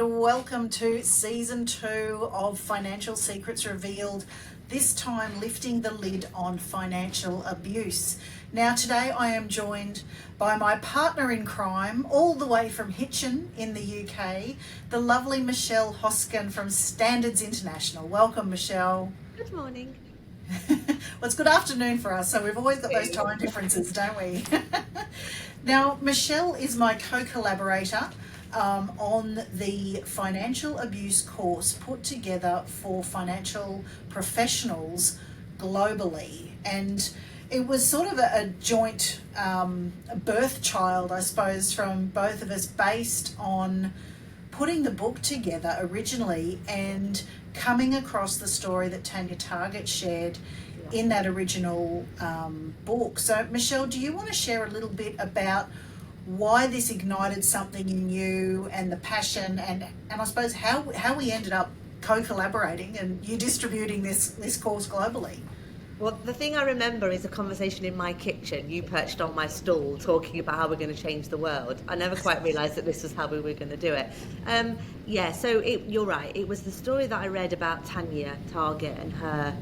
and welcome to season 2 of Financial Secrets Revealed, this time lifting the lid on financial abuse. Now today I am joined by my partner in crime, all the way from Hitchin in the UK, the lovely Michelle Hoskin from Standards International. Welcome, Michelle. Good morning. Well, it's good afternoon for us, so we've always got those time differences, don't we? Now, Michelle is my co-collaborator on the financial abuse course put together for financial professionals globally. And it was sort of a joint birth child, I suppose, from both of us, based on putting the book together originally and coming across the story that Tanya Targett shared in that original book. So, Michelle, do you want to share a little bit about why this ignited something in you and the passion, and I suppose how we ended up co-collaborating and you distributing this course globally? Well, the thing I remember is a conversation in my kitchen. You perched on my stool talking about how we're going to change the world. I never quite realised that this was how we were going to do it. You're right. It was the story that I read about Tanya Targett and her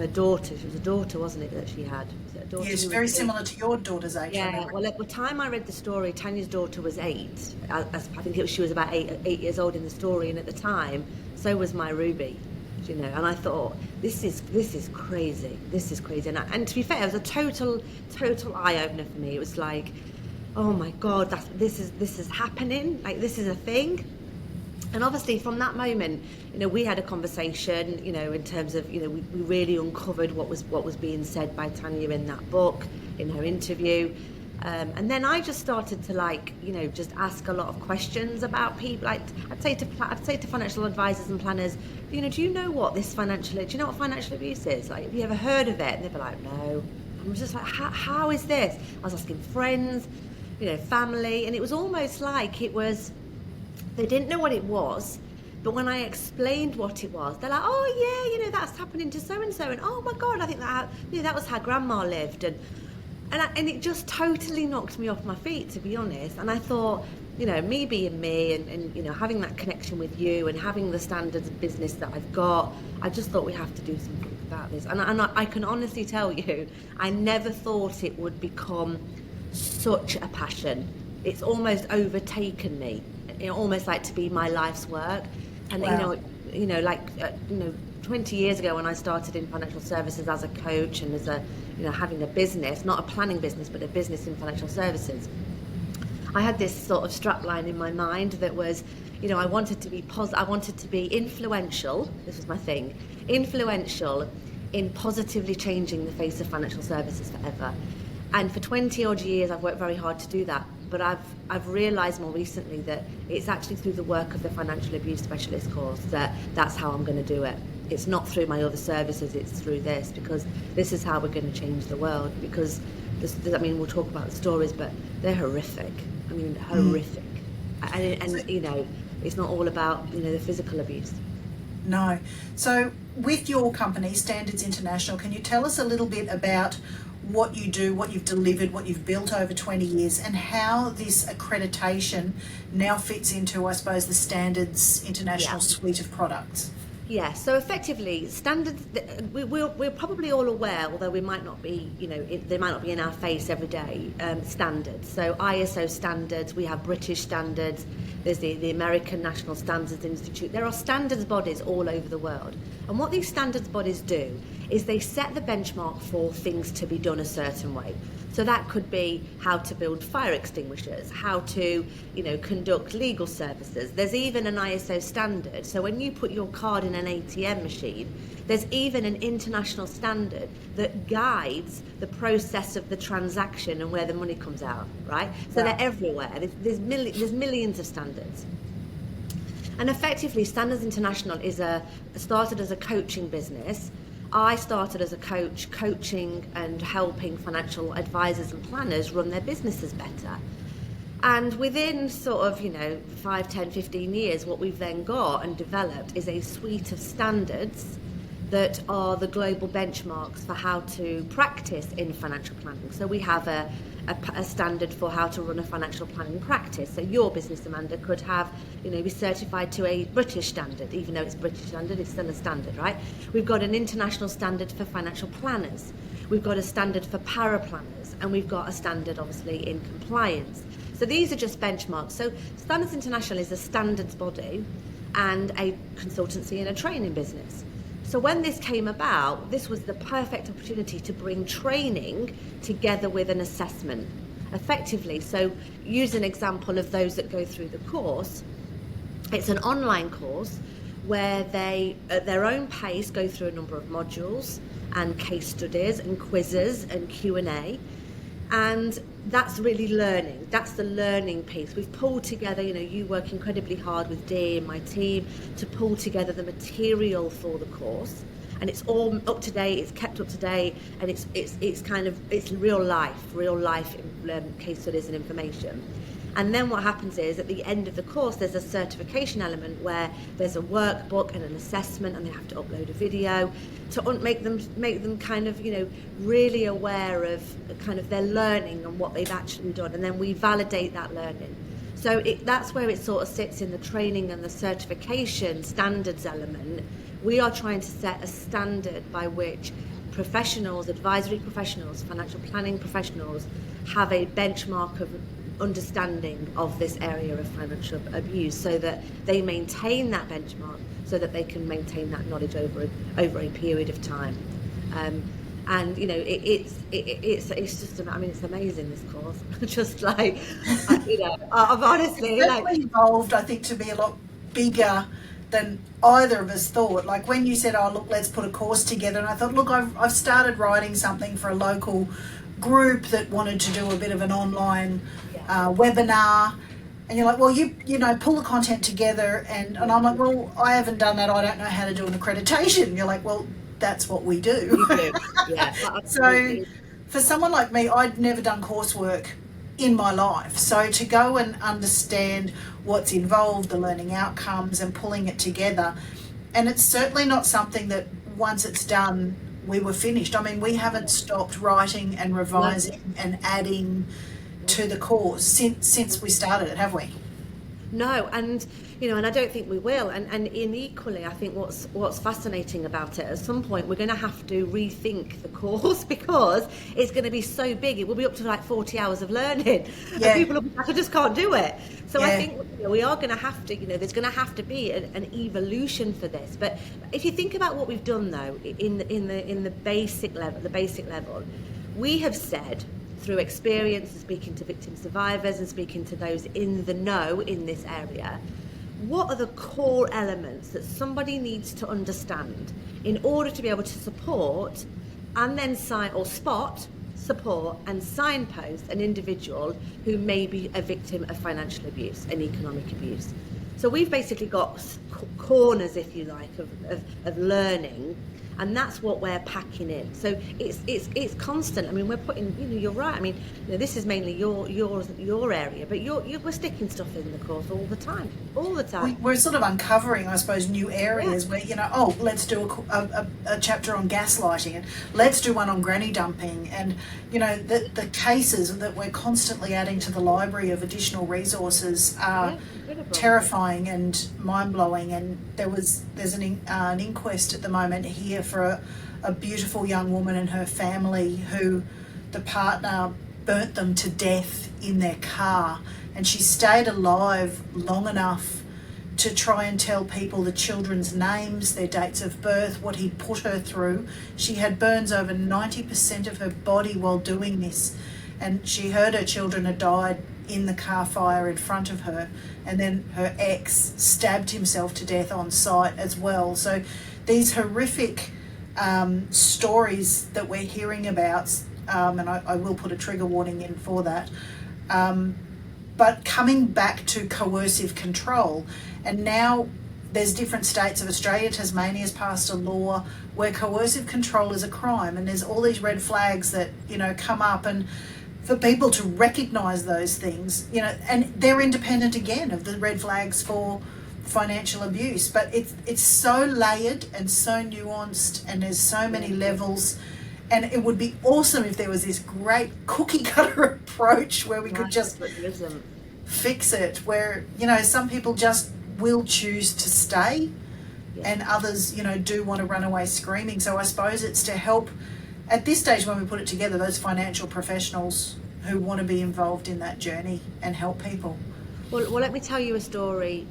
daughter. She was a daughter, wasn't it, that she had? Was it a daughter? Yes, very similar to your daughter's age. Yeah, well, at the time I read the story, Tanya's daughter was 8. I think she was about 8 years old in the story, and at the time, so was my Ruby. You know, and I thought, this is crazy. This is crazy. And to be fair, it was a total eye opener for me. It was like, oh my God, this is happening. Like, this is a thing. And obviously, from that moment, you know, we had a conversation. You know, in terms of, you know, we really uncovered what was being said by Tanya in that book, in her interview. And then I just started to just ask a lot of questions about people. Like, I'd say to financial advisors and planners, you know, do you know what financial abuse is? Like, have you ever heard of it? And they'd be like, no. I was just like, how is this? I was asking friends, you know, family, and it was almost like they didn't know what it was. But when I explained what it was, they're like, oh yeah, you know, that's happening to so and so, and oh my God, I think that was how grandma lived, and it just totally knocked me off my feet, to be honest. And I thought, you know, me being me, and you know, having that connection with you and having the standards of business that I've got, I just thought we have to do something about this. And I can honestly tell you, I never thought it would become such a passion. It's almost overtaken me, almost like to be my life's work. And Wow. 20 years ago when I started in financial services as a coach and as having a business, not a planning business, but a business in financial services, I had this sort of strapline in my mind that was, you know, I wanted to be I wanted to be influential. This was my thing, influential in positively changing the face of financial services forever. And for 20 odd years, I've worked very hard to do that. But I've realised more recently that it's actually through the work of the Financial Abuse Specialist course that's how I'm going to do it. It's not through my other services, it's through this, because this is how we're going to change the world. Because, we'll talk about the stories, but they're horrific. I mean, horrific. And you know, it's not all about, you know, the physical abuse. No. So with your company, Standards International, can you tell us a little bit about what you do, what you've delivered, what you've built over 20 years, and how this accreditation now fits into, I suppose, the Standards International suite of products? Yeah, so effectively, standards, we're probably all aware, although we might not be, you know, they might not be in our face every day, standards. So ISO standards, we have British standards, there's the American National Standards Institute. There are standards bodies all over the world. And what these standards bodies do is they set the benchmark for things to be done a certain way. So that could be how to build fire extinguishers, how to, you know, conduct legal services. There's even an ISO standard. So when you put your card in an ATM machine, there's even an international standard that guides the process of the transaction and where the money comes out, right? So They're everywhere. There's millions of standards. And effectively, Standards International started as a coaching business. I started as a coach, coaching and helping financial advisors and planners run their businesses better. And within sort of, you know, 5, 10, 15 years, what we've then got and developed is a suite of standards that are the global benchmarks for how to practice in financial planning. So we have a a standard for how to run a financial planning practice. So your business, Amanda, could have, be certified to a British standard. Even though it's British standard, it's still a standard, right? We've got an international standard for financial planners. We've got a standard for paraplanners, and we've got a standard, obviously, in compliance. So these are just benchmarks. So Standards International is a standards body and a consultancy and a training business. So when this came about, this was the perfect opportunity to bring training together with an assessment effectively. So use an example of those that go through the course. It's an online course where they, at their own pace, go through a number of modules and case studies and quizzes and Q&A. And that's really learning. That's the learning piece. We've pulled together, you work incredibly hard with Dee and my team to pull together the material for the course. And it's all up to date, it's kept up to date, and it's real life case studies and information. And then what happens is at the end of the course, there's a certification element where there's a workbook and an assessment, and they have to upload a video to make them kind of, really aware of kind of their learning and what they've actually done. And then we validate that learning. So that's where it sort of sits in the training and the certification standards element. We are trying to set a standard by which professionals, advisory professionals, financial planning professionals have a benchmark of understanding of this area of financial abuse, so that they maintain that benchmark, so that they can maintain that knowledge over a period of time. And it's just, it's amazing, this course. Just like, I've honestly it's definitely evolved, I think, to be a lot bigger than either of us thought. Like when you said, oh look, let's put a course together, and I thought, look, I've started writing something for a local group that wanted to do a bit of an online webinar, and you're like, well, you pull the content together, and I'm like, well, I haven't done that, I don't know how to do an accreditation. You're like, well, that's what we do. You do. Yeah. So for someone like me, I'd never done coursework in my life, so to go and understand what's involved, the learning outcomes, and pulling it together, and it's certainly not something that once it's done we were finished. We haven't stopped writing and revising and adding to the course since we started it, have we? No, and and I don't think we will. And equally, I think what's fascinating about it, at some point we're going to have to rethink the course, because it's going to be so big. It will be up to like 40 hours of learning, and people will be like, I just can't do it. So I think we are going to have to, there's going to have to be an evolution for this. But if you think about what we've done though, in the basic level, we have said, through experience and speaking to victim survivors and speaking to those in the know in this area, what are the core elements that somebody needs to understand in order to be able to support and then support and signpost an individual who may be a victim of financial abuse and economic abuse. So we've basically got corners, if you like, of learning, and that's what we're packing in. So it's constant. We're putting, you're right. This is mainly your area, but we're sticking stuff in the course all the time. We're sort of uncovering, I suppose, new areas where let's do a chapter on gaslighting, and let's do one on granny dumping, and the cases that we're constantly adding to the library of additional resources are terrifying and mind-blowing. And there's an inquest at the moment here for a beautiful young woman and her family who the partner burnt them to death in their car, and she stayed alive long enough to try and tell people the children's names, their dates of birth, what he'd put her through. She had burns over 90% of her body while doing this, and she heard her children had died in the car fire in front of her, and then her ex stabbed himself to death on site as well. So these horrific stories that we're hearing about, and I will put a trigger warning in for that, but coming back to coercive control, and now there's different states of Australia. Tasmania's passed a law where coercive control is a crime, and there's all these red flags that come up, and for people to recognise those things, and they're independent again of the red flags for financial abuse. But it's so layered and so nuanced, and there's so many levels, And it would be awesome if there was this great cookie cutter approach where we could just But there isn't. fix it, where, you know, some people just will choose to stay and others, you know, do want to run away screaming. So I suppose it's to help at this stage when we put it together, those financial professionals who want to be involved in that journey and help people. Well, let me tell you a story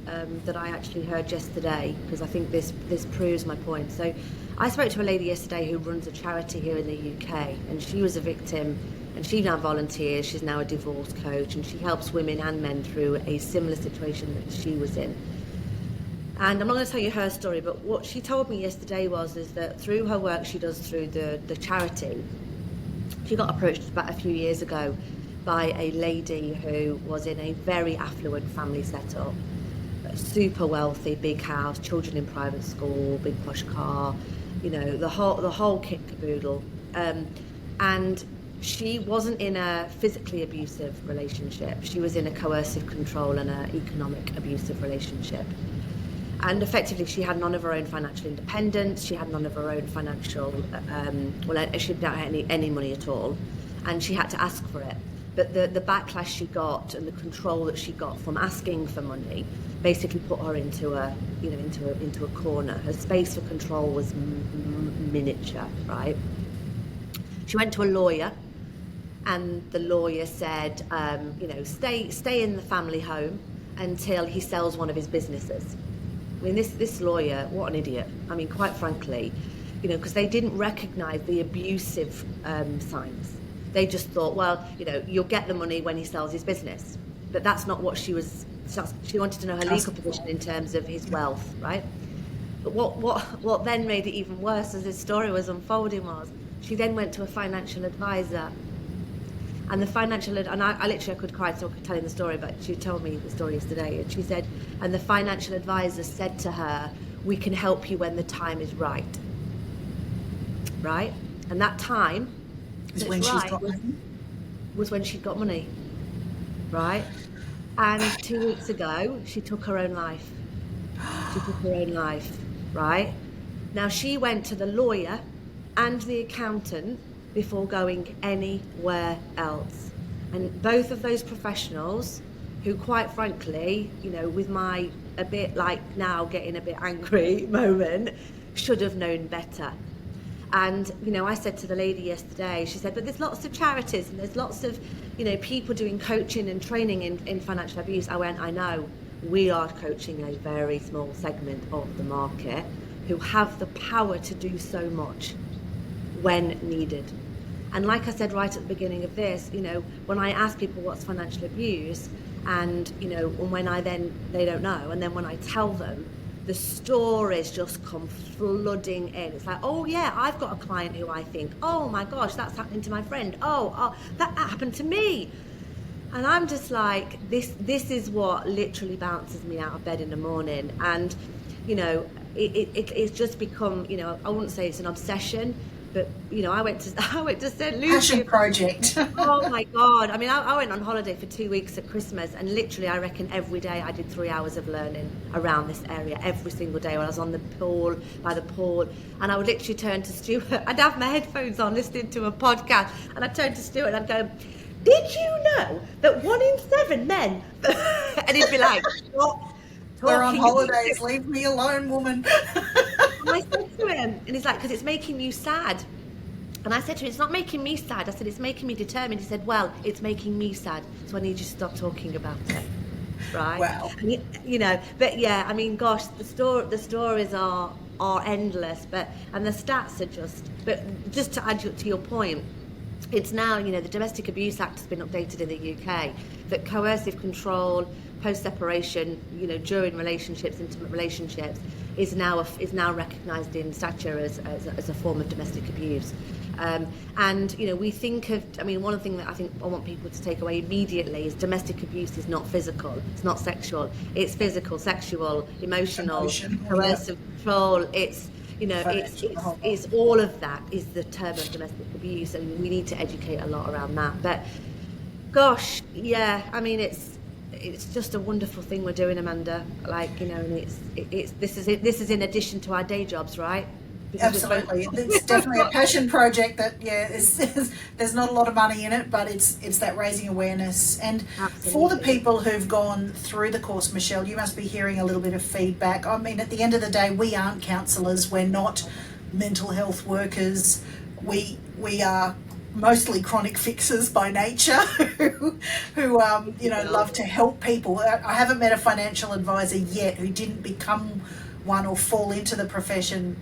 that I actually heard yesterday, because I think this proves my point. So I spoke to a lady yesterday who runs a charity here in the UK, and she was a victim, and she now volunteers. She's now a divorce coach, and she helps women and men through a similar situation that she was in. And I'm not going to tell you her story, but what she told me yesterday is that through her work she does through the charity, she got approached about a few years ago by a lady who was in a very affluent family setup, super wealthy, big house, children in private school, big posh car, you know, the whole kit caboodle. And she wasn't in a physically abusive relationship. She was in a coercive control and an economic abusive relationship. And effectively, she had none of her own financial independence. She had none of her own financial, she didn't have any money at all, and she had to ask for it. But the backlash she got and the control that she got from asking for money basically put her into a corner. Her space for control was miniature, right? She went to a lawyer, and the lawyer said, stay in the family home until he sells one of his businesses. I mean, this lawyer, what an idiot. I mean, quite frankly, you know, because they didn't recognise the abusive signs. They just thought, well, you know, you'll get the money when he sells his business. But that's not what she was. She wanted to know her legal position in terms of his wealth, right? But what then made it even worse as this story was unfolding was she then went to a financial advisor. And the financial, and I could cry telling the story, but she told me the story yesterday, and she said, and the financial advisor said to her, we can help you when the time is right. Right? And that time Is when she's got money. Was when she'd got money. Right? And 2 weeks ago, she took her own life. She took her own life. Right? Now, she went to the lawyer and the accountant before going anywhere else. And both of those professionals, who quite frankly, you know, with my a bit like now getting a bit angry moment, should have known better. And, you know, I said to the lady yesterday, she said, but there's lots of charities and there's lots of, you know, people doing coaching and training in financial abuse. I went, I know, we are coaching a very small segment of the market who have the power to do so much when needed. And like I said right at the beginning of this, you know, when I ask people what's financial abuse, and, you know, when they don't know, and then when I tell them, the stories just come flooding in. It's like, oh yeah, I've got a client who I think, oh my gosh, that's happening to my friend. Oh, that happened to me. And I'm just like, this is what literally bounces me out of bed in the morning. And, you know, it's just become, you know, I wouldn't say it's an obsession, but, you know, I went to St. Lucia. Passion project. Oh my God. I mean, I went on holiday for 2 weeks at Christmas, and literally I reckon every day I did 3 hours of learning around this area every single day when I was on the pool, by the pool. And I would literally turn to Stuart. I'd have my headphones on listening to a podcast, and I'd turn to Stuart and I'd go, did you know that 1 in 7 men, and he'd be like, what? We're on holidays, leave me alone, woman. And I said to him, and he's like, because it's making you sad. And I said to him, it's not making me sad. I said, it's making me determined. He said, well, it's making me sad. So I need you to stop talking about it. Right? Wow. And, you know, but yeah, I mean, gosh, the stories are endless, and the stats are just to add to your point, it's now, you know, the Domestic Abuse Act has been updated in the UK, that coercive control, post-separation, you know, during relationships, intimate relationships, is now recognised in statute as a form of domestic abuse. And, you know, we think of, I mean, one of the things that I think I want people to take away immediately is domestic abuse is not physical, it's not sexual, it's physical, sexual, emotional, coercive control, it's, you know, it's all of that is the term of domestic abuse, and we need to educate a lot around that. But gosh, yeah, I mean, it's just a wonderful thing we're doing, Amanda. Like, you know, and this is in addition to our day jobs, right? because we've both Absolutely. It's definitely a passion project that, there's not a lot of money in it, but it's that raising awareness. And for the Absolutely. people who've gone through the course, Michelle, you must be hearing a little bit of feedback. I mean, at the end of the day, we aren't counsellors, we're not mental health workers. We are mostly chronic fixers by nature who love to help people. I haven't met a financial advisor yet who didn't become one or fall into the profession,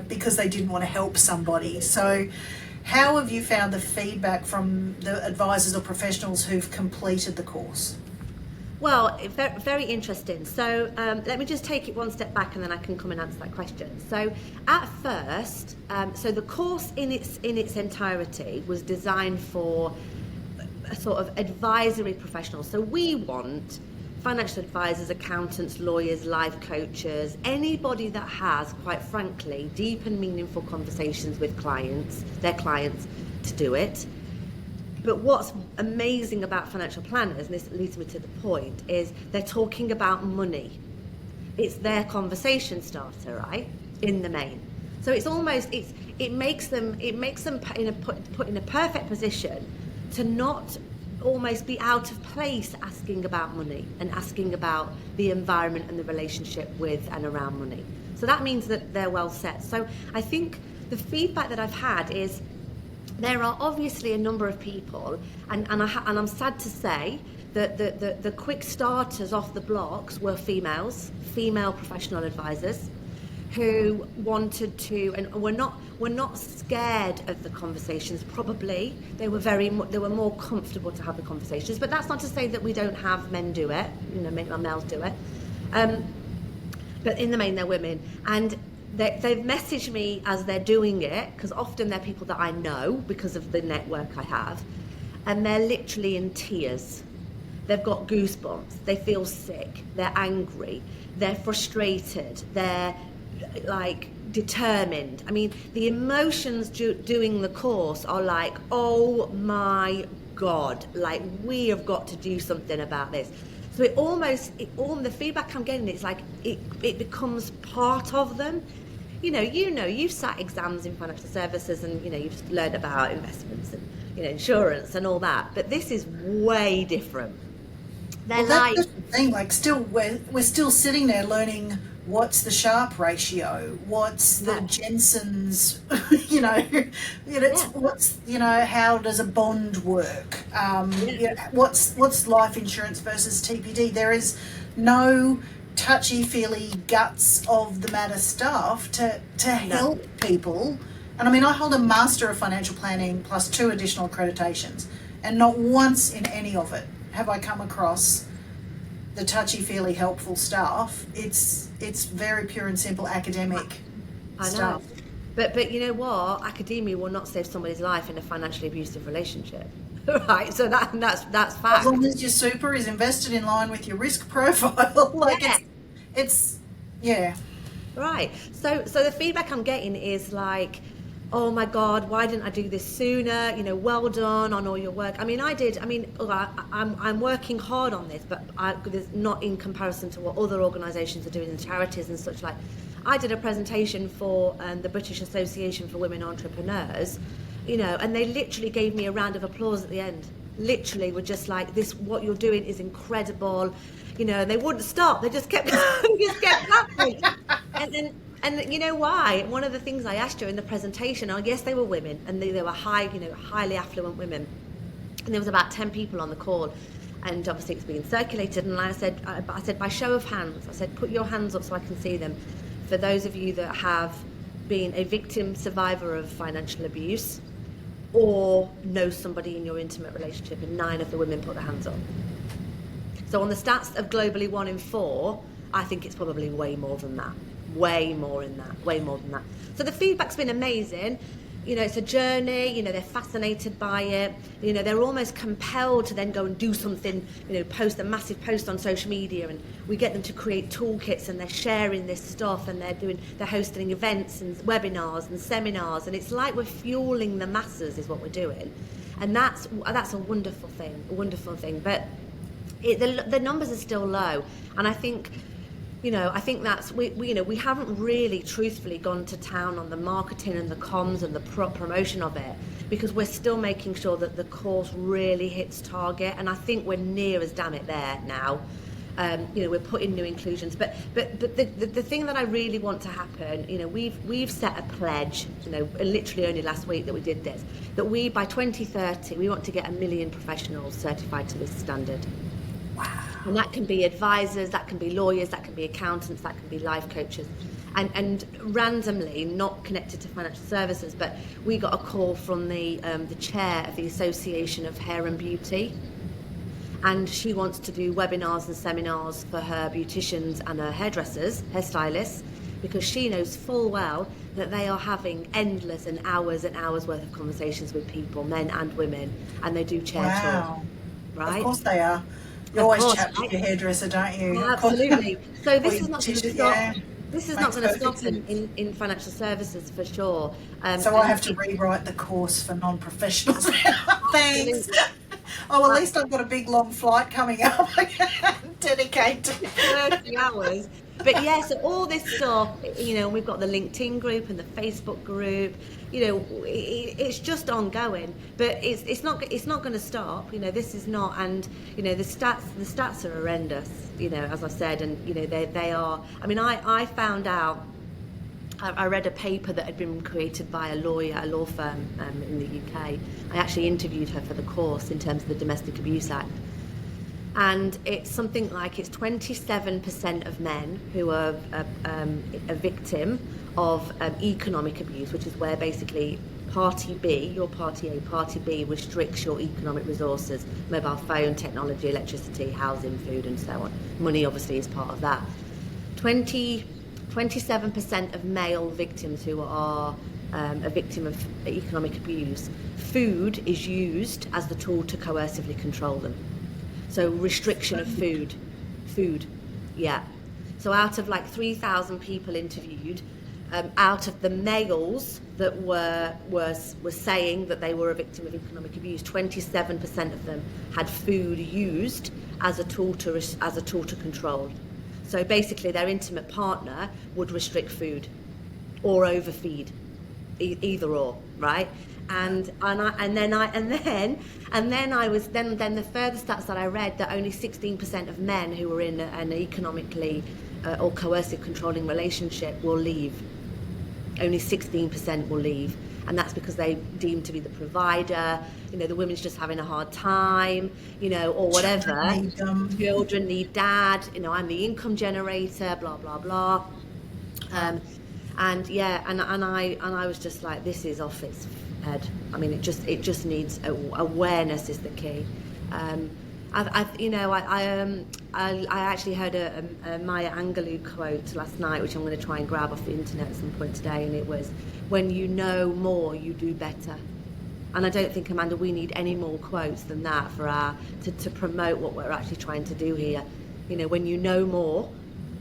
because they didn't want to help somebody. So how have you found the feedback from the advisors or professionals who've completed the course? Well, very, very interesting. So let me just take it one step back, and then I can come and answer that question. So at first, so the course in its entirety was designed for a sort of advisory professionals. So we want financial advisors, accountants, lawyers, life coaches, anybody that has, quite frankly, deep and meaningful conversations with their clients, to do it. But what's amazing about financial planners, and this leads me to the point, is they're talking about money. It's their conversation starter, right? In the main. So it's almost, it makes them put in a perfect position to not almost be out of place asking about money and asking about the environment and the relationship with and around money. So that means that they're well set. So I think the feedback that I've had is there are obviously a number of people, and I'm sad to say that the quick starters off the blocks were female professional advisors who wanted to, and were not scared of the conversations. Probably they were more comfortable to have the conversations. But that's not to say that we don't have men do it. Males do it. But in the main, they're women, and they've messaged me as they're doing it, because often they're people that I know because of the network I have, and they're literally in tears. They've got goosebumps. They feel sick. They're angry. They're frustrated. They're like determined. I mean, the emotions doing the course are like, oh my God, like we have got to do something about this. So the feedback I'm getting, it's like it becomes part of them. You've sat exams in financial services, and you've learned about investments and insurance and all that, but this is way different. That's the thing. Like, still, we're still sitting there learning what's the Sharpe ratio, what's the Jensen's, what's how does a bond work? What's life insurance versus TPD? There is no touchy-feely guts of the matter stuff to help people. And I mean, I hold a Master of Financial Planning plus 2 additional accreditations, and not once in any of it have I come across the touchy-feely helpful stuff. It's very pure and simple academic stuff. But you know what? Academia will not save somebody's life in a financially abusive relationship. Right, so that's fact. As long as your super is invested in line with your risk profile, it's Right. So the feedback I'm getting is like, oh my God, why didn't I do this sooner? Well done on all your work. I mean, I'm working hard on this, but there's not in comparison to what other organisations are doing, and charities and such like. I did a presentation for the British Association for Women Entrepreneurs, and they literally gave me a round of applause at the end. Literally were just like, this, what you're doing is incredible, and they wouldn't stop. They just kept clapping. And you know why? One of the things I asked during the presentation, yes, they were women, and they were highly affluent women, and there was about 10 people on the call, and obviously it's being circulated. And I said, by show of hands, I said, put your hands up so I can see them. For those of you that have been a victim, survivor of financial abuse, or know somebody in your intimate relationship, and 9 of the women put their hands up. So on the stats of globally 1 in 4, I think it's probably way more than that. Way more than that. So the feedback's been amazing. It's a journey. They're fascinated by it. They're almost compelled to then go and do something, post a massive post on social media, and we get them to create toolkits, and they're sharing this stuff, and they're hosting events and webinars and seminars, and it's like we're fueling the masses is what we're doing. And that's a wonderful thing, But the numbers are still low, and I think you know, I think that's we you know, we haven't really truthfully gone to town on the marketing and the comms and the promotion of it, because we're still making sure that the course really hits target, and I think we're near as damn it there now. You know, we're putting new inclusions, but the thing that I really want to happen, you know, we've set a pledge, you know, literally only last week that we did this, that we by 2030 we want to get 1 million professionals certified to this standard. Wow. And that can be advisors, that can be lawyers, that can be accountants, that can be life coaches. And randomly, not connected to financial services, but we got a call from the chair of the Association of Hair and Beauty. And she wants to do webinars and seminars for her beauticians and her hairdressers, hairstylists, because she knows full well that they are having endless and hours worth of conversations with people, men and women, and they do chair talk. Right? Of course they are. You always chat with your hairdresser, don't you? Yeah, absolutely. So this is not going to stop. Yeah. This is not going to stop in financial services for sure. So I have to rewrite the course for non-professionals. Thanks. Oh, at least I've got a big long flight coming up. Dedicated to 30 hours. But yeah, so all this stuff, you know, we've got the LinkedIn group and the Facebook group. You know, it's just ongoing, but it's not going to stop. You know, this is not, and you know, the stats are horrendous. You know, as I said, and you know, they are. I mean, I found out. I read a paper that had been created by a law firm in the UK. I actually interviewed her for the course in terms of the Domestic Abuse Act. And it's something like it's 27% of men who are a victim of economic abuse, which is where basically Party B, your Party A, Party B restricts your economic resources, mobile phone, technology, electricity, housing, food, and so on. Money obviously is part of that. 27% of male victims who are a victim of economic abuse, food is used as the tool to coercively control them. So restriction of food, yeah. So out of like 3,000 people interviewed, out of the males that were saying that they were a victim of economic abuse, 27% of them had food used as a tool to control. So basically, their intimate partner would restrict food or overfeed, either or, right? And the further stats that I read, that only 16% of men who were in an economically or coercive controlling relationship will leave. Only 16% will leave, and that's because they deem to be the provider. You know, the woman's just having a hard time, you know, or whatever. Children need dad. You know, I'm the income generator. Blah blah blah. And yeah, and I was just like, this is off its head. I mean, it just needs awareness is the key. I actually heard a Maya Angelou quote last night, which I'm going to try and grab off the internet at some point today, and it was, "When you know more, you do better." And I don't think, Amanda, we need any more quotes than that for to promote what we're actually trying to do here. You know, when you know more,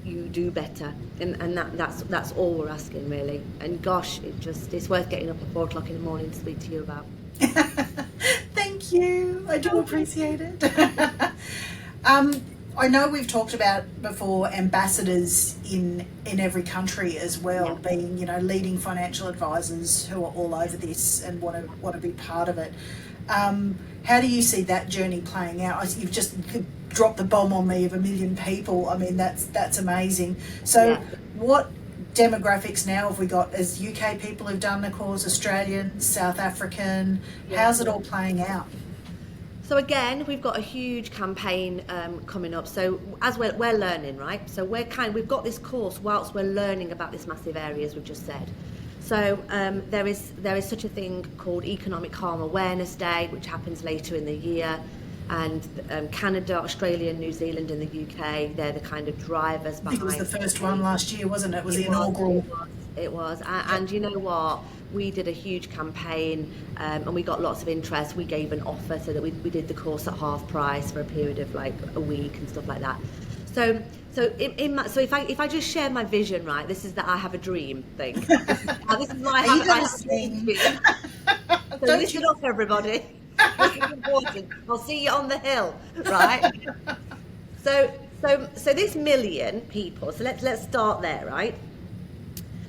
you do better, and that's all we're asking really. And gosh, it's worth getting up at 4 o'clock in the morning to speak to you about. Thank you. I do appreciate it. I know we've talked about before ambassadors in every country as well, being, you know, leading financial advisors who are all over this and want to be part of it. How do you see that journey playing out? You've just dropped the bomb on me of 1 million people. I mean, that's amazing. So what demographics now have we got as UK people who've done the course, Australian, South African? How's it all playing out? So again, we've got a huge campaign coming up. So as we're learning, right? So we've got this course whilst we're learning about this massive area, as we've just said. So there is such a thing called Economic Harm Awareness Day, which happens later in the year. And Canada, Australia, New Zealand and the UK, they're the kind of drivers behind. I think it was the first one last year, wasn't it? It was the inaugural. It was. And you know what? We did a huge campaign and we got lots of interest. We gave an offer so that we did the course at half price for a period of like a week and stuff like that. So if I just share my vision, right, this is that I have a dream thing. This is my Are you going to sing? So listen up, everybody. This is important. I'll see you on the hill, right? So So this million people, so let's start there, right?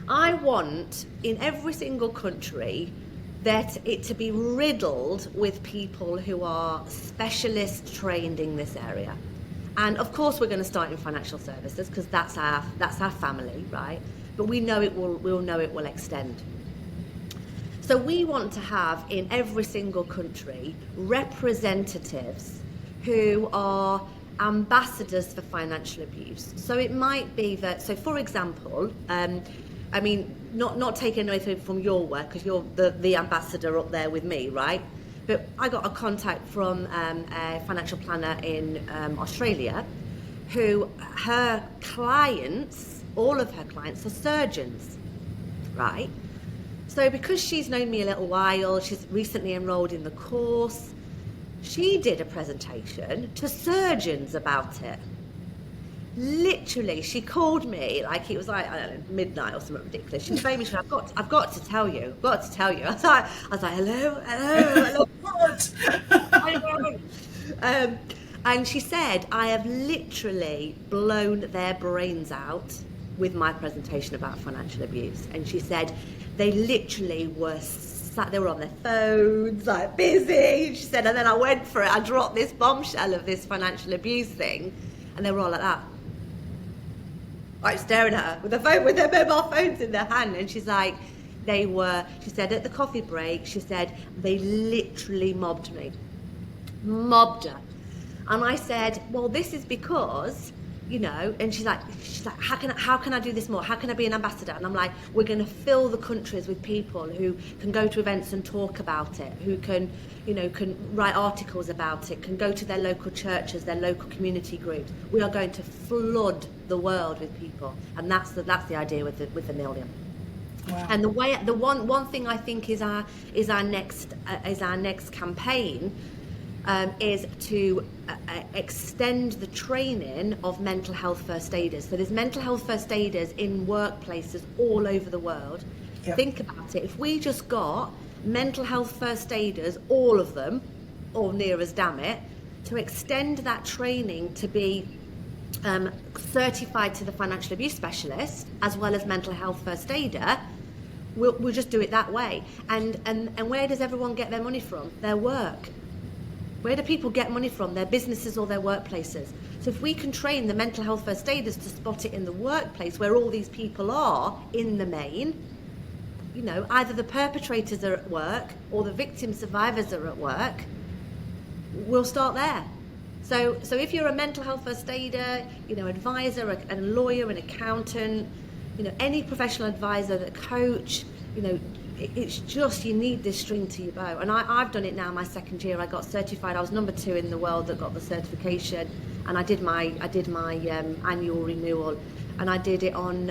I want in every single country it to be riddled with people who are specialist trained in this area. And of course we're going to start in financial services because that's our family, right? But we'll know it will extend. So we want to have in every single country representatives who are ambassadors for financial abuse. So it might be that, so for example, I mean, not taking anything from your work because you're the ambassador up there with me, right? But I got a contact from a financial planner in Australia who her clients, all of her clients are surgeons, right? So because she's known me a little while, she's recently enrolled in the course, she did a presentation to surgeons about it. Literally, she called me like it was like, I don't know, midnight or something ridiculous. She phoned me, she said, I've got to tell you. I was like, hello. What? And she said, I have literally blown their brains out with my presentation about financial abuse. And she said, they literally were sat, they were on their phones, like busy. She said, and then I went for it. I dropped this bombshell of this financial abuse thing, and they were all like that, like staring at her with the phone, with their mobile phones in their hand. And she's like, she said at the coffee break, she said they literally mobbed her. And I said, well, this is because, you know, and she's like, how can I do this more? How can I be an ambassador? And I'm like, we're going to fill the countries with people who can go to events and talk about it, who can, you know, can write articles about it, can go to their local churches, their local community groups. We are going to flood the world with people, and that's the idea with the million. Wow. And the one thing I think is our next campaign. Is to extend the training of mental health first aiders. So there's mental health first aiders in workplaces all over the world. Yep. Think about it. If we just got mental health first aiders, all of them, or near as damn it, to extend that training to be certified to the financial abuse specialist as well as mental health first aider, we'll just do it that way. And where does everyone get their money from? Their work. Where do people get money from? Their businesses or their workplaces. So if we can train the mental health first aiders to spot it in the workplace where all these people are in the main, you know, either the perpetrators are at work or the victim survivors are at work, we'll start there. So if you're a mental health first aider, you know, advisor, a lawyer, an accountant, you know, any professional advisor, the coach, you know, it's just, you need this string to your bow. And I've done it now, my second year. I got certified. I was number 2 in the world that got the certification, and I did my annual renewal, and I did it on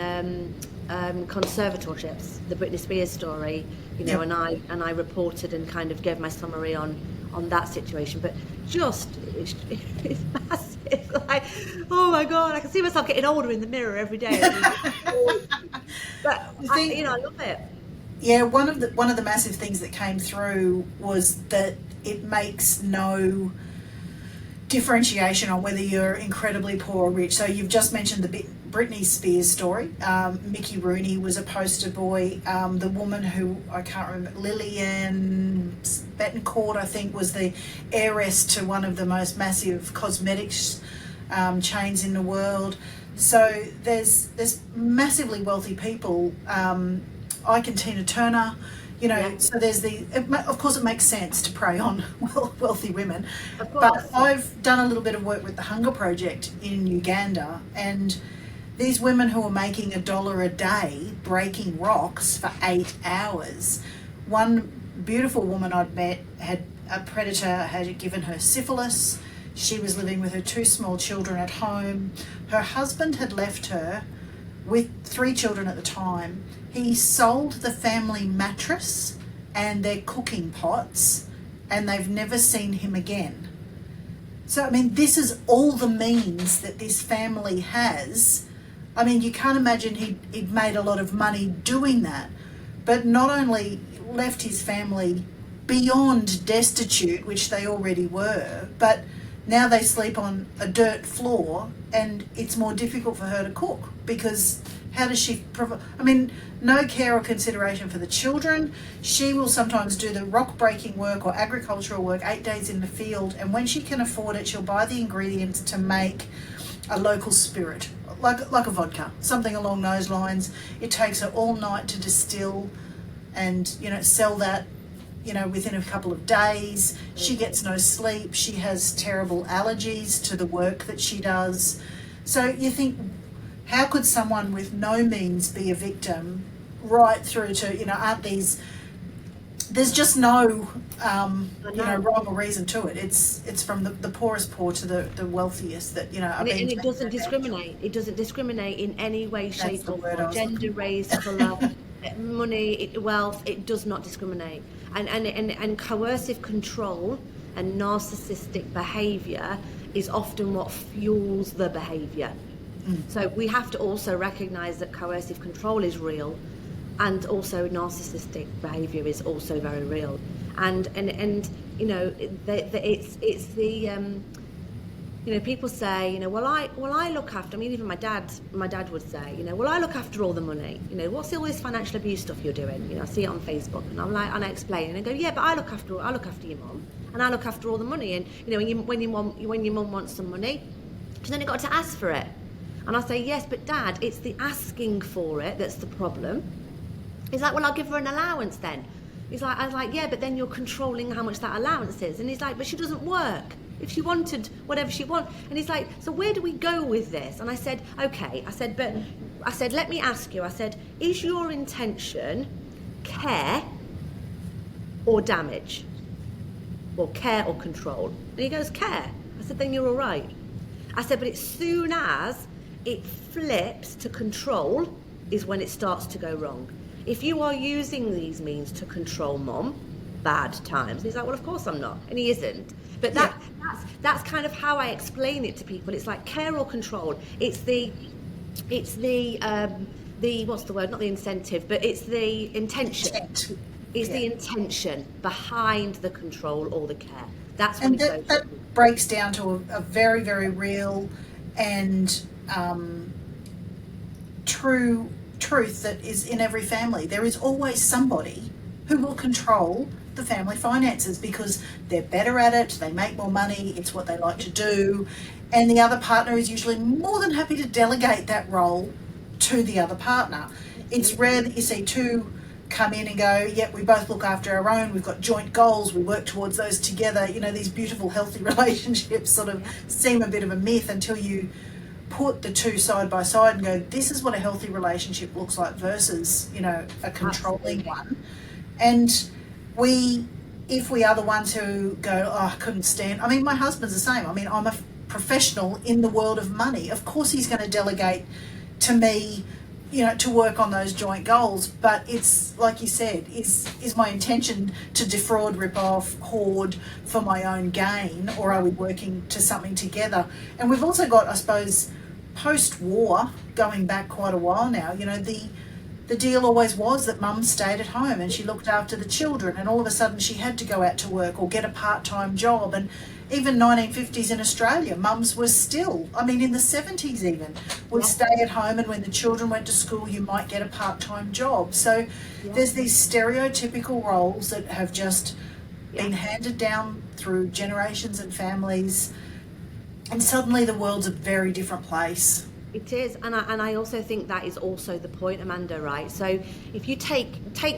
conservatorships, the Britney Spears story, you know. Yep. and I reported and kind of gave my summary on that situation. But just it's massive. Like, oh my God, I can see myself getting older in the mirror every day. But I love it. Yeah, one of the massive things that came through was that it makes no differentiation on whether you're incredibly poor or rich. So you've just mentioned the Britney Spears story. Mickey Rooney was a poster boy. The woman who, I can't remember, Lillian Bettencourt, I think, was the heiress to one of the most massive cosmetics chains in the world. So there's massively wealthy people. Ike and Tina Turner, you know. Yeah. So there's of course it makes sense to prey on wealthy women. Of course. But I've done a little bit of work with the Hunger Project in Uganda, and these women who are making $1 a day breaking rocks for 8 hours. One beautiful woman I'd met had a predator had given her syphilis. She was living with her 2 small children at home. Her husband had left her with 3 children at the time. He sold the family mattress and their cooking pots, and they've never seen him again. So, I mean, this is all the means that this family has. I mean, you can't imagine he'd made a lot of money doing that, but not only left his family beyond destitute, which they already were, but Now they sleep on a dirt floor, and it's more difficult for her to cook because how does she provide? I mean, no care or consideration for the children. She will sometimes do the rock breaking work or agricultural work 8 days in the field, and when she can afford it, she'll buy the ingredients to make a local spirit, like a vodka, something along those lines. It takes her all night to distill and, you know, sell that, you know, within a couple of days. She gets no sleep. She has terrible allergies to the work that she does. So you think, how could someone with no means be a victim right through to, you know, aren't these, there's just no, you know, rhyme or reason to it. It's from the poorest poor to the wealthiest that, you know, are And being it doesn't taken advantage of. discriminate. It doesn't discriminate in any way, That's shape, the or word I form. was Gender, looking for. race, colour, money, wealth. It does not discriminate. And coercive control and narcissistic behaviour is often what fuels the behaviour. So we have to also recognise that coercive control is real, and also narcissistic behaviour is also very real. And you know, it's the you know, people say, you know, well I look after. I mean, even my dad would say, you know, well, I look after all the money. You know, what's all this financial abuse stuff you're doing? You know, I see it on Facebook, and I'm like, and I explain, and I go, yeah, but I look after your mum, and I look after all the money. And you know, when your mum wants some money, she's only got to ask for it. And I say, yes, but Dad, it's the asking for it that's the problem. He's like, well, I'll give her an allowance then. I was like, yeah, but then you're controlling how much that allowance is. And he's like, but she doesn't work. If she wanted whatever she wants. And he's like, so where do we go with this? And I said, okay. I said, let me ask you. I said, is your intention care or damage? Or care or control? And he goes, care. I said, then you're all right. I said, but as soon as it flips to control is when it starts to go wrong. If you are using these means to control mom, bad times. And he's like, well, of course I'm not. And he isn't. But that's kind of how I explain it to people. It's like care or control. It's the what's the word? Not the incentive, but it's the intention. It's the intention behind the control or the care. That's when that breaks down to a very, very real and truth that is in every family. There is always somebody who will control the family finances because they're better at it, they make more money, it's what they like to do, and the other partner is usually more than happy to delegate that role to the other partner. It's rare that you see two come in and go, yep, we both look after our own, we've got joint goals, we work towards those together. You know, these beautiful, healthy relationships sort of seem a bit of a myth until you put the two side by side and go, this is what a healthy relationship looks like versus, you know, a controlling one. And if we are the ones who go, oh, I couldn't stand, I mean, my husband's the same. I mean, I'm a professional in the world of money. Of course he's going to delegate to me, you know, to work on those joint goals. But it's, like you said, is my intention to defraud, rip off, hoard for my own gain, or are we working to something together? And we've also got, I suppose, post-war, going back quite a while now, you know, the deal always was that mum stayed at home and she looked after the children, and all of a sudden she had to go out to work or get a part-time job. And even 1950s in Australia, mums were still, I mean, in the 70s even, would stay at home, and when the children went to school, you might get a part-time job. So there's these stereotypical roles that have just been handed down through generations and families, and suddenly the world's a very different place. It is, and I also think that is also the point, Amanda, right? So if you take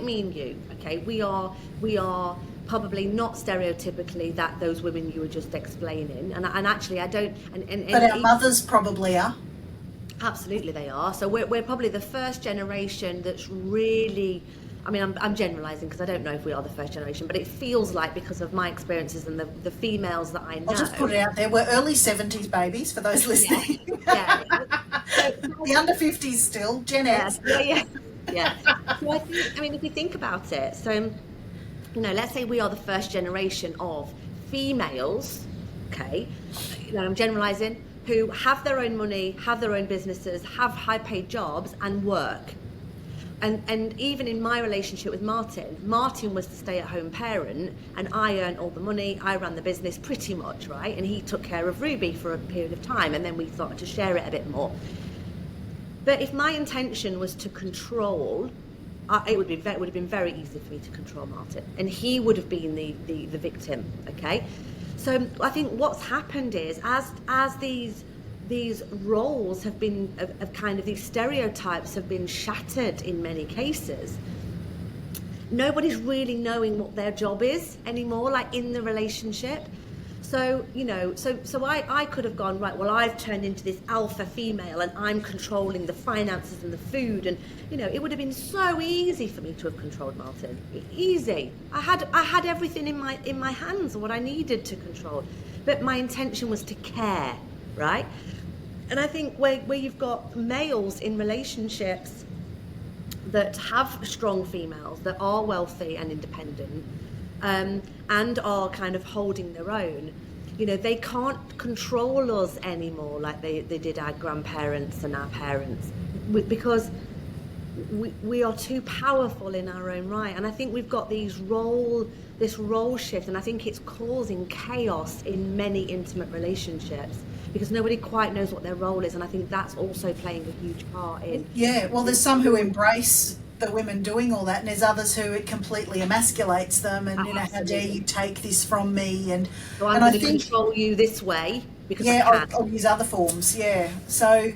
me and you, okay, we are probably not stereotypically those women you were just explaining, and actually I don't, but our mothers probably are. Absolutely they are. So we're probably the first generation that's really, I mean, I'm generalising because I don't know if we are the first generation, but it feels like, because of my experiences and the females that I know. I'll just put it out there, we're early 70s babies for those listening. Yeah. The under 50s still, Gen X. Yeah. So I mean, if you think about it, so, you know, let's say we are the first generation of females, okay, you know, I'm generalising, who have their own money, have their own businesses, have high paid jobs and work. And even in my relationship with Martin was the stay-at-home parent, and I earned all the money, I ran the business pretty much, right? And he took care of Ruby for a period of time, and then we started to share it a bit more. But if my intention was to control, it would have been very easy for me to control Martin, and he would have been the victim, okay? So I think what's happened is, as these roles have been, of kind of these stereotypes have been shattered in many cases, nobody's really knowing what their job is anymore, like in the relationship. So, you know, so I could have gone, right, well, I've turned into this alpha female and I'm controlling the finances and the food, and, you know, it would have been so easy for me to have controlled Martin. Easy. I had everything in my hands, what I needed to control. But my intention was to care, right? And I think where you've got males in relationships that have strong females, that are wealthy and independent, and are kind of holding their own, you know, they can't control us anymore like they did our grandparents and our parents, because we are too powerful in our own right. And I think we've got this role shift, and I think it's causing chaos in many intimate relationships, because nobody quite knows what their role is, and I think that's also playing a huge part in. Yeah, well, there's some who embrace the women doing all that, and there's others who it completely emasculates them, and you know, how dare you take this from me, and so I'm going to control you this way because I'll use other forms. Yeah, so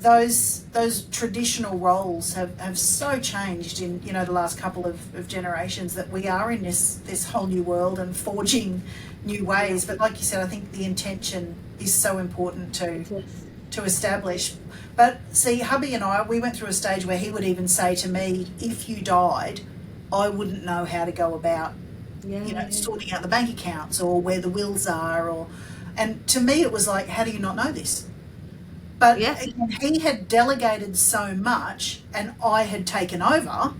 those traditional roles have so changed in, you know, the last couple of generations, that we are in this whole new world and forging new ways. But like you said, I think the intention is so important to establish. But see, hubby and we went through a stage where he would even say to me, if you died, I wouldn't know how to go about sorting out the bank accounts or where the wills are, and to me it was like, how do you not know this? But he had delegated so much, and I had taken over,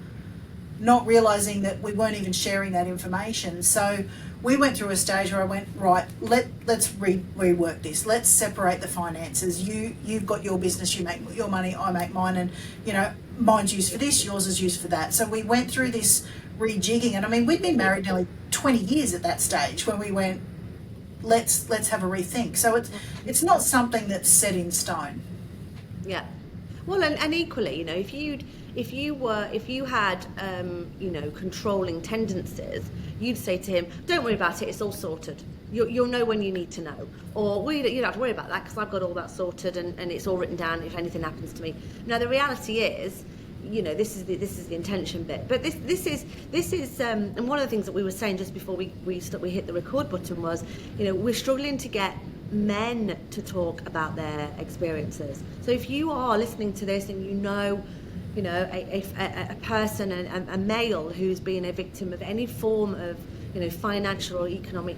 not realising that we weren't even sharing that information. So we went through a stage where I went, right, let's rework this. Let's separate the finances. You've got your business, you make your money, I make mine, and, you know, mine's used for this, yours is used for that. So we went through this rejigging, and I mean, we'd been married nearly 20 years at that stage when we went, let's have a rethink. So it's not something that's set in stone. Yeah. Well, and equally, you know, if you had you know, controlling tendencies, you'd say to him, don't worry about it, it's all sorted. You'll know when you need to know. Or, well, you don't have to worry about that because I've got all that sorted, and it's all written down if anything happens to me. Now, the reality is, you know, this is the intention bit. But this is and one of the things that we were saying just before we hit the record button was, you know, we're struggling to get men to talk about their experiences. So if you are listening to this and you know a person, a male who's been a victim of any form of, you know, financial or economic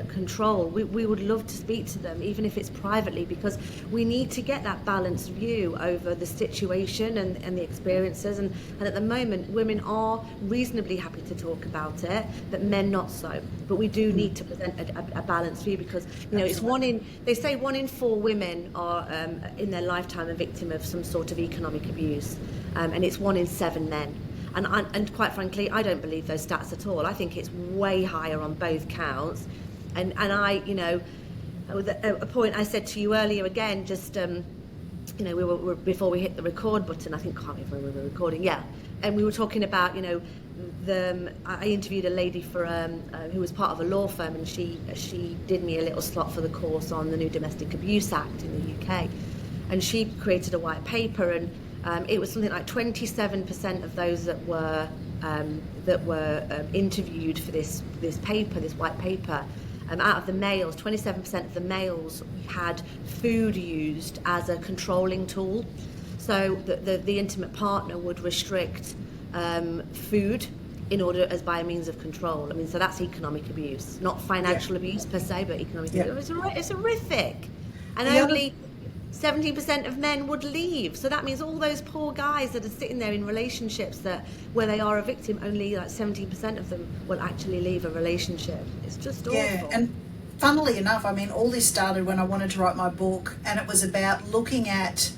control, we would love to speak to them, even if it's privately, because we need to get that balanced view over the situation and the experiences. And at the moment, women are reasonably happy to talk about it, but men not so. But we do need to present a balanced view, because, you know, they say 1 in 4 women are in their lifetime a victim of some sort of economic abuse, and it's 1 in 7 men. And quite frankly, I don't believe those stats at all. I think it's way higher on both counts. And I, you know, a point I said to you earlier again, just, you know, we were before we hit the record button, I think, can't remember when we were recording, yeah. And we were talking about, you know, I interviewed a lady for who was part of a law firm, and she did me a little slot for the course on the new Domestic Abuse Act in the UK. And she created a white paper, and it was something like 27% of those that were interviewed for this paper, this white paper, out of the males, 27% of the males had food used as a controlling tool. So the intimate partner would restrict food in order, as by a means of control. I mean, so that's economic abuse, not financial abuse per se, but economic abuse. It's horrific. And only 17% of men would leave. So that means all those poor guys that are sitting there in relationships where they are a victim, only like 17% of them will actually leave a relationship. It's just awful. Yeah, and funnily enough, I mean, all this started when I wanted to write my book, and it was about looking at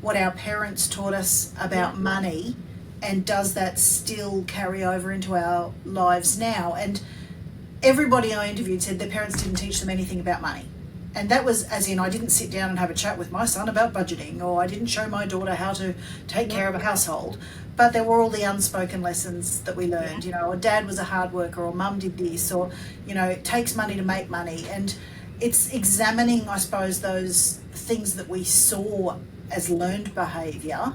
what our parents taught us about money and does that still carry over into our lives now? And everybody I interviewed said their parents didn't teach them anything about money. And that was as in, I didn't sit down and have a chat with my son about budgeting, or I didn't show my daughter how to take care of a household. But there were all the unspoken lessons that we learned, or dad was a hard worker, or mum did this, or, it takes money to make money. And it's examining, I suppose, those things that we saw as learned behaviour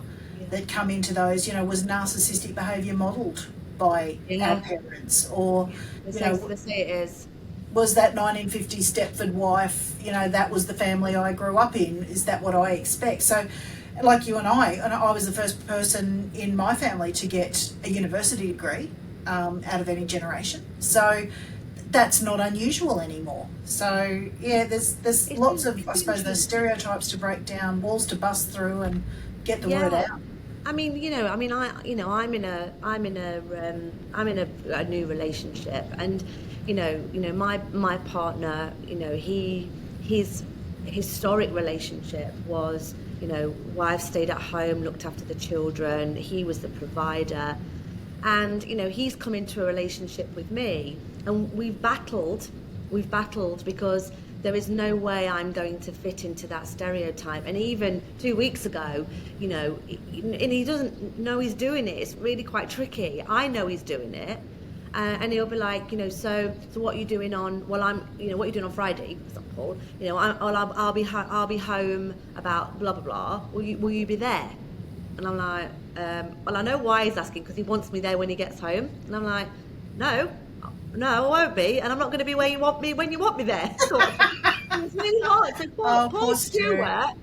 that come into those, was narcissistic behaviour modelled by our parents, or, Let's say it is. Was that 1950s Stepford wife, that was the family I grew up in? Is that what I expect? So, like you and I was the first person in my family to get a university degree out of any generation. So that's not unusual anymore. So, there's lots of, I suppose, those stereotypes to break down, walls to bust through and get the word out. I'm in a new relationship, and my partner, his historic relationship was, wife stayed at home, looked after the children, he was the provider, and he's come into a relationship with me, and we've battled because there is no way I'm going to fit into that stereotype. And even 2 weeks ago, and he doesn't know he's doing it. It's really quite tricky. I know he's doing it. And he'll be like, so what are you doing on, what are you doing on Friday, for example? I'll be home about blah, blah, blah. Will you be there? And I'm like, well, I know why he's asking, because he wants me there when he gets home. And I'm like, no, I won't be, and I'm not going to be where you want me when you want me there. It's really hard. So Paul Stewart,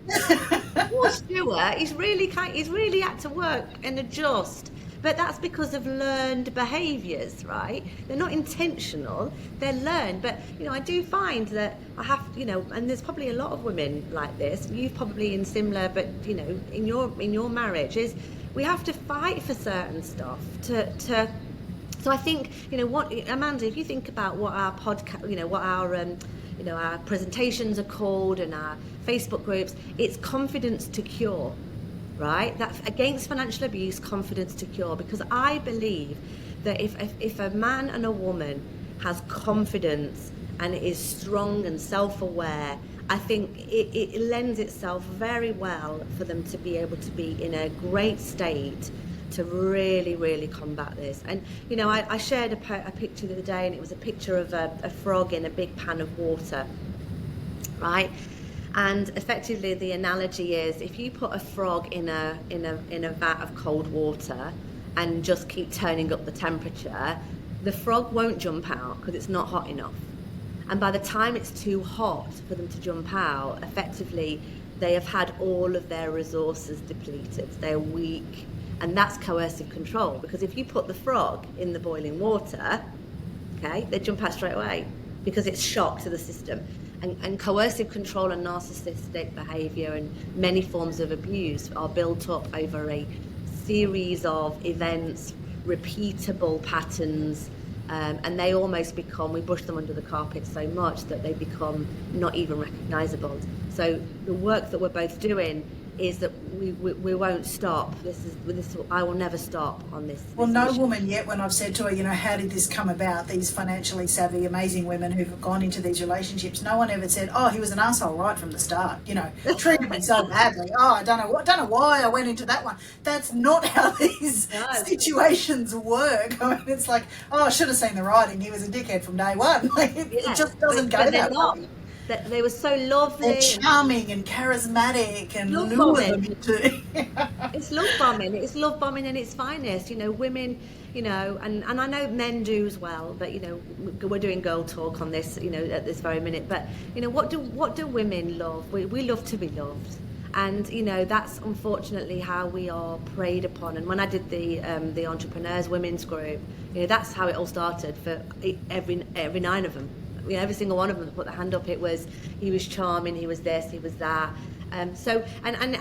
he's really had to work and adjust. But that's because of learned behaviours, right? They're not intentional, they're learned. But, I do find that I have, and there's probably a lot of women like this, you've probably in similar, but, in your marriage, is we have to fight for certain stuff to so I think, what, Amanda, if you think about what our podcast, what our presentations are called and our Facebook groups, it's confidence to cure, right? That's against financial abuse, confidence to cure. Because I believe that if a man and a woman has confidence and is strong and self-aware, I think it lends itself very well for them to be able to be in a great state to really, really combat this. And, I shared a picture the other day, and it was a picture of a frog in a big pan of water, right? And effectively the analogy is, if you put a frog in a vat of cold water and just keep turning up the temperature, the frog won't jump out because it's not hot enough. And by the time it's too hot for them to jump out, effectively they have had all of their resources depleted. They're weak. And that's coercive control, because if you put the frog in the boiling water, okay, they jump out straight away because it's shock to the system. And coercive control and narcissistic behaviour and many forms of abuse are built up over a series of events, repeatable patterns, and they almost become, we brush them under the carpet so much that they become not even recognisable. So the work that we're both doing is that we won't stop. I will never stop on this. Well, no woman yet, when I've said to her, how did this come about? These financially savvy, amazing women who've gone into these relationships, no one ever said, "Oh, he was an asshole right from the start. Treated me so badly. Oh, I don't know why I went into that one." That's not how these situations work. I mean, it's like, "Oh, I should have seen the writing. He was a dickhead from day one." It just doesn't go that way. That they were so lovely. They're charming and charismatic and lure them into. It's love bombing. It's love bombing in its finest. Women, and I know men do as well. But we're doing girl talk on this, at this very minute. But what do women love? We love to be loved. And that's unfortunately how we are preyed upon. And when I did the Entrepreneurs Women's Group, that's how it all started for every 9 of them. Every single one of them that put their hand up, it was, he was charming, he was this, he was that. So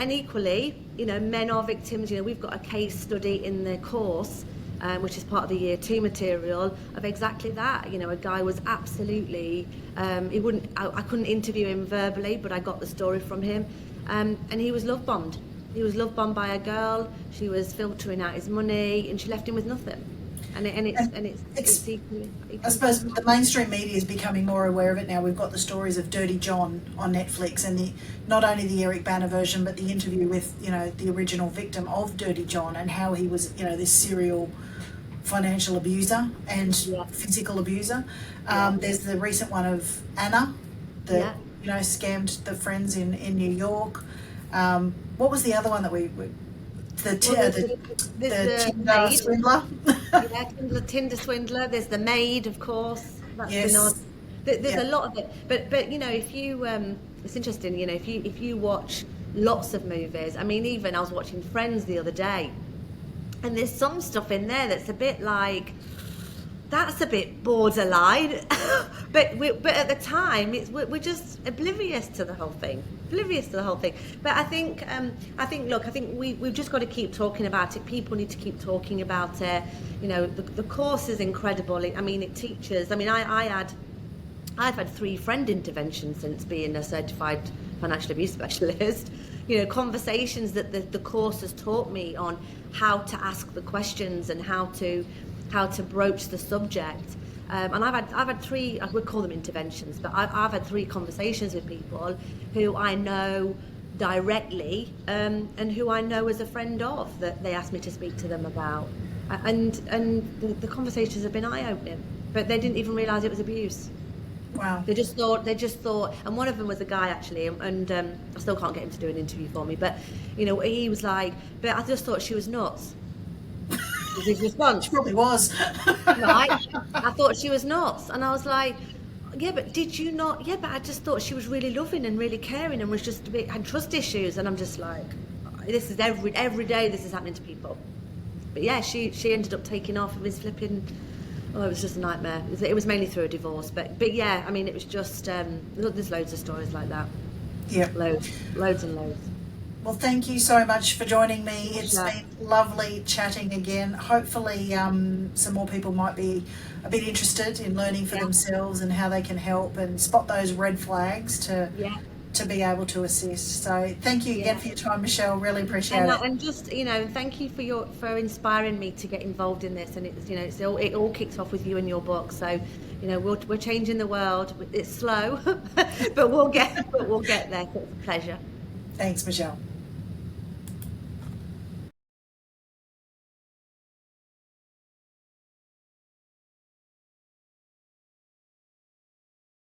equally, men are victims. We've got a case study in the course, which is part of the year 2 material, of exactly that. A guy was absolutely, I couldn't interview him verbally, but I got the story from him, and he was love bombed. He was love bombed by a girl. She was filtering out his money, and she left him with nothing. And it's equally. I suppose the mainstream media is becoming more aware of it now. We've got the stories of Dirty John on Netflix, and not only the Eric Banner version, but the interview with the original victim of Dirty John, and how he was this serial financial abuser and physical abuser. There's the recent one of Anna that scammed the friends in New York. What was the other one that the Tinder swindler? Tinder swindler. There's the maid, of course. That's Yes. There's a lot of it. But if you it's interesting. If you watch lots of movies. I mean, even I was watching Friends the other day, and there's some stuff in there that's a bit like, that's a bit borderline. but at the time, we're just oblivious to the whole thing. But I think we've just got to keep talking about it. People need to keep talking about it. The course is incredible. I mean, it teaches. I mean, I've had 3 friend interventions since being a certified financial abuse specialist. Conversations that the course has taught me on how to ask the questions and how to broach the subject. And I've had 3, I would call them interventions, but I've had 3 conversations with people who I know directly and who I know as a friend of, that they asked me to speak to them about. And the conversations have been eye-opening, but they didn't even realise it was abuse. Wow. They just thought, and one of them was a guy actually, and I still can't get him to do an interview for me, but he was like, but I just thought she was nuts. Was his response. She probably was. Right? I thought she was nuts, and I was like, yeah, but did you not? Yeah, but I just thought she was really loving and really caring, and was just had trust issues, and I'm just like, this is every day this is happening to people. But yeah, she ended up taking off of his flipping. Oh, it was just a nightmare. It was mainly through a divorce, but yeah, I mean, it was just there's loads of stories like that. Yeah, loads and loads. Well, thank you so much for joining me. It's been lovely chatting again. Hopefully, some more people might be a bit interested in learning for themselves and how they can help and spot those red flags to be able to assist. So thank you again for your time, Michelle. Really appreciate it. And just thank you for inspiring me to get involved in this. And it all kicked off with you and your book. So we're changing the world. It's slow, but we'll get there. It's a pleasure. Thanks, Michelle.